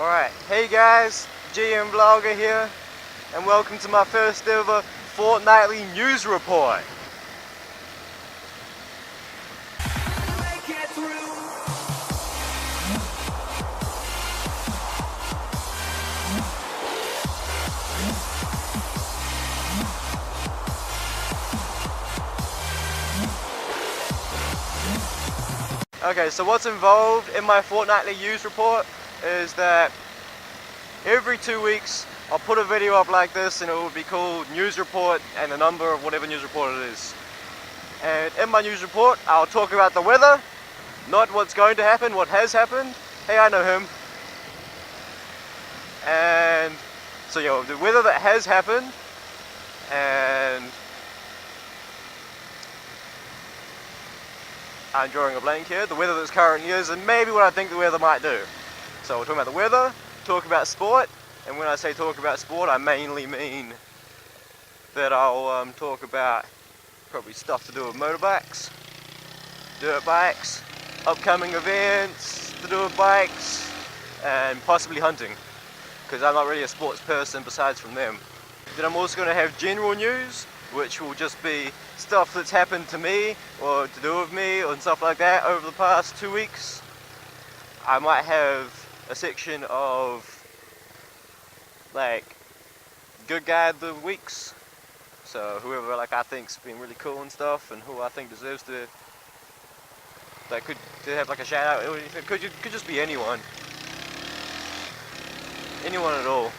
Alright, hey guys, GnVlogger here, and welcome to my first ever fortnightly news report. Okay, so what's involved in my fortnightly news report is that every 2 weeks I'll put a video up like this and it will be called news report and the number of whatever news report it is. And in my news report I'll talk about the weather, not what's going to happen, what has happened. Hey, I know him. And so yeah, the weather that has happened, and I'm drawing a blank here, the weather that's currently is, and maybe what I think the weather might do. So we're talking about the weather, talk about sport, and when I say talk about sport, I mainly mean that I'll talk about probably stuff to do with motorbikes, dirt bikes, upcoming events to do with bikes, and possibly hunting, because I'm not really a sports person besides from them. Then I'm also going to have general news, which will just be stuff that's happened to me or to do with me and stuff like that over the past 2 weeks. I might have a section of like good guy of the weeks, so whoever like I think's been really cool and stuff, and who I think deserves to have like a shout out. It could just be anyone at all.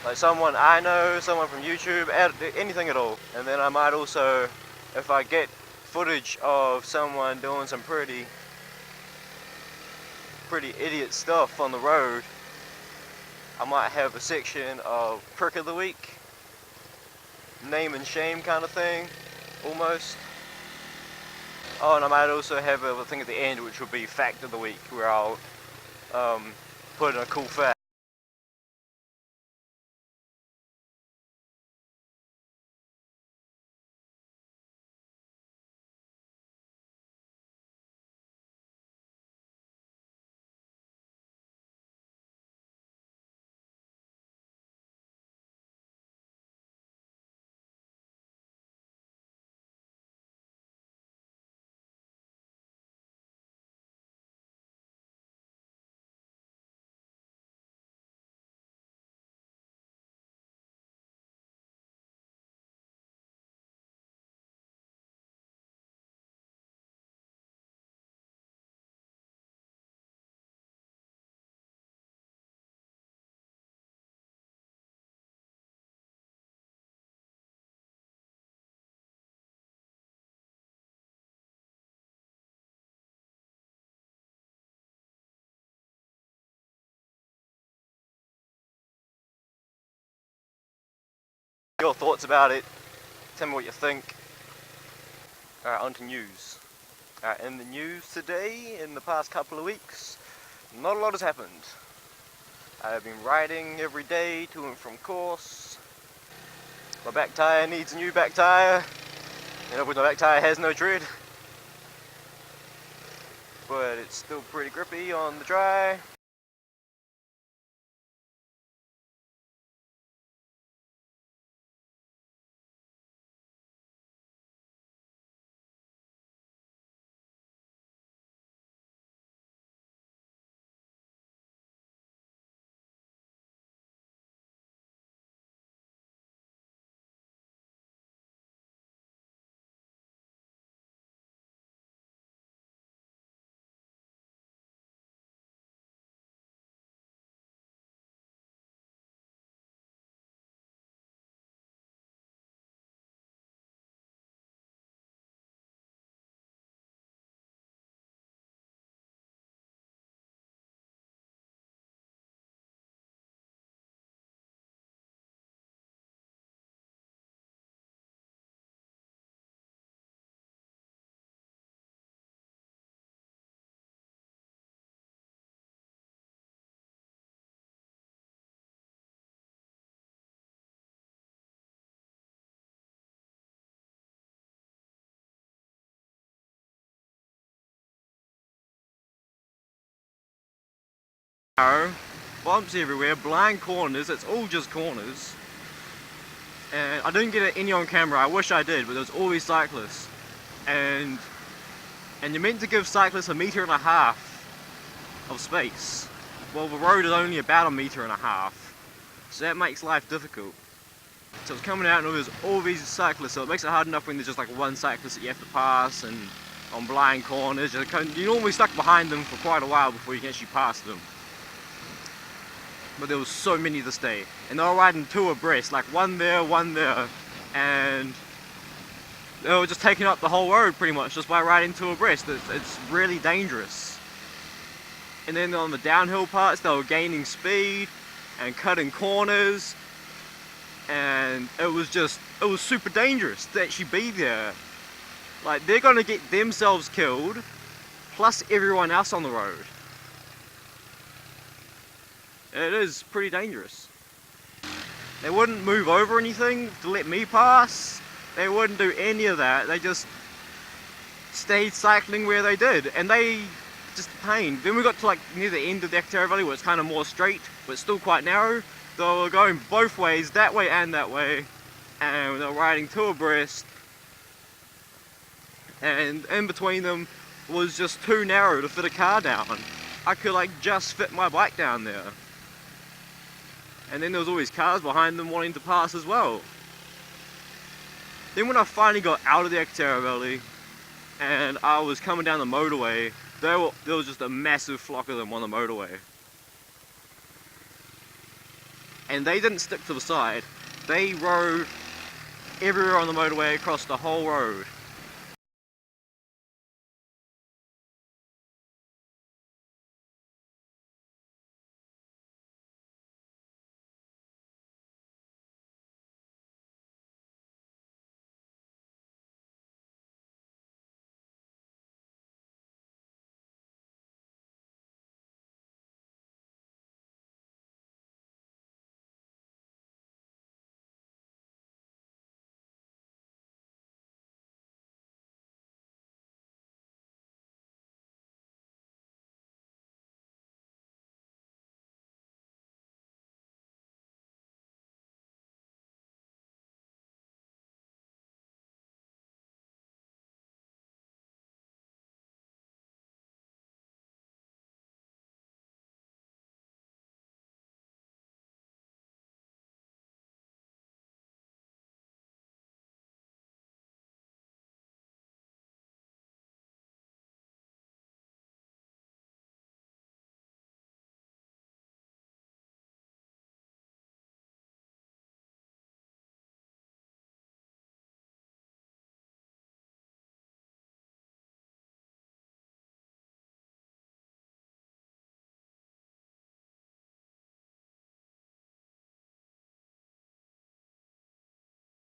Like someone I know, someone from YouTube, anything at all. And then I might also, if I get footage of someone doing some pretty idiot stuff on the road, I might have a section of prick of the week, name and shame kind of thing, almost. Oh, and I might also have a thing at the end which will be fact of the week, where I'll put in a cool fact. Your thoughts about it, tell me what you think. Alright, on to news. Alright, in the news today, in the past couple of weeks, not a lot has happened. I've been riding every day to and from course. My back tyre needs a new back tyre. You know, my back tyre has no tread. But it's still pretty grippy on the dry. bumps everywhere, blind corners, it's all just corners. And I didn't get any on camera, I wish I did, but there's always cyclists. And you're meant to give cyclists 1.5 meters of space. Well, the road is only about 1.5 meters, so that makes life difficult. So it's coming out and there's all these cyclists, so it makes it hard enough when there's just like one cyclist that you have to pass, and on blind corners, you're normally stuck behind them for quite a while before you can actually pass them. But there was so many this day, and they were riding 2 abreast, like one there, and they were just taking up the whole road pretty much just by riding 2 abreast. It's really dangerous. And then on the downhill parts, they were gaining speed and cutting corners, and it was super dangerous to actually be there. Like, they're gonna get themselves killed, plus everyone else on the road. It is pretty dangerous. They wouldn't move over anything to let me pass. They wouldn't do any of that. They just stayed cycling where they did, and they just pain. Then we got to like near the end of the Actera Valley where it's kind of more straight, but still quite narrow. They were going both ways, that way and that way, and they were riding 2 abreast. And in between them was just too narrow to fit a car down. I could like just fit my bike down there. And then there was always cars behind them wanting to pass as well. Then when I finally got out of the Actera Valley and I was coming down the motorway, there was just a massive flock of them on the motorway. And they didn't stick to the side. They rode everywhere on the motorway across the whole road.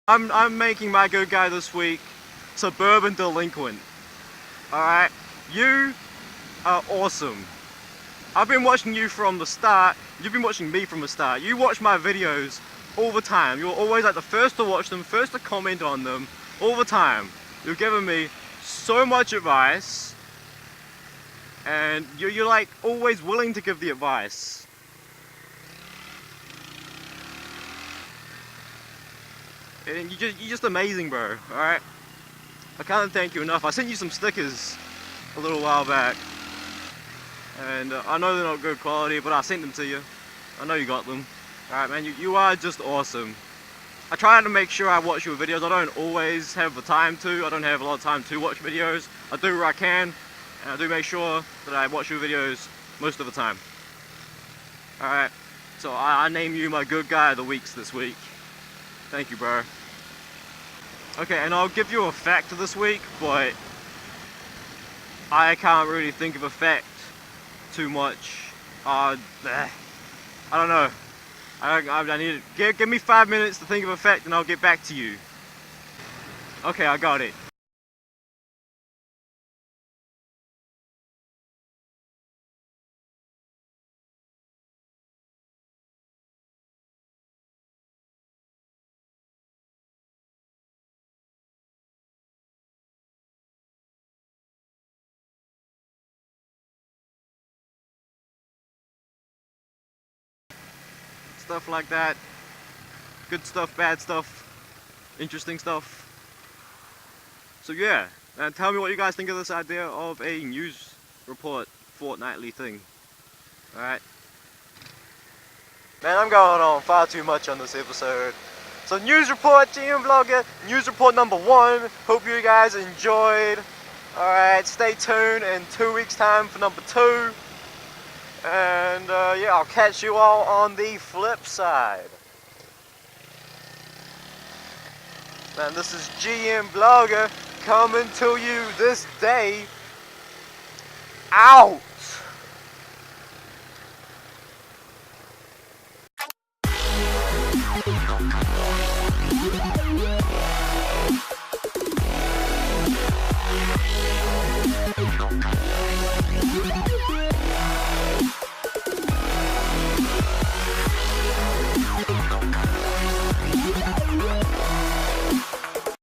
I'm making my good guy this week Suburban Delinquent. Alright? You are awesome. I've been watching you from the start. You've been watching me from the start. You watch my videos all the time. You're always like the first to watch them, first to comment on them, all the time. You're giving me so much advice, and you're like always willing to give the advice. And you're just amazing, bro. Alright? I can't thank you enough. I sent you some stickers a little while back, and I know they're not good quality, but I sent them to you. I know you got them. Alright, man, you are just awesome. I try to make sure I watch your videos. I don't always have the time to. I don't have a lot of time to watch videos. I do where I can, and I do make sure that I watch your videos most of the time. Alright, so I name you my good guy of the weeks this week. Thank you, bro. Okay, and I'll give you a fact this week, but I can't really think of a fact too much. I don't know. I need to give me 5 minutes to think of a fact, and I'll get back to you. Okay, I got it. stuff like that. Good stuff, bad stuff, interesting stuff. So yeah, and tell me what you guys think of this idea of a news report fortnightly thing. Alright. Man, I'm going on far too much on this episode. So news report, GnVlogger, news report number 1. Hope you guys enjoyed. Alright, stay tuned in 2 weeks time for number 2. And yeah, I'll catch you all on the flip side. Man, this is GnVlogger coming to you this day out.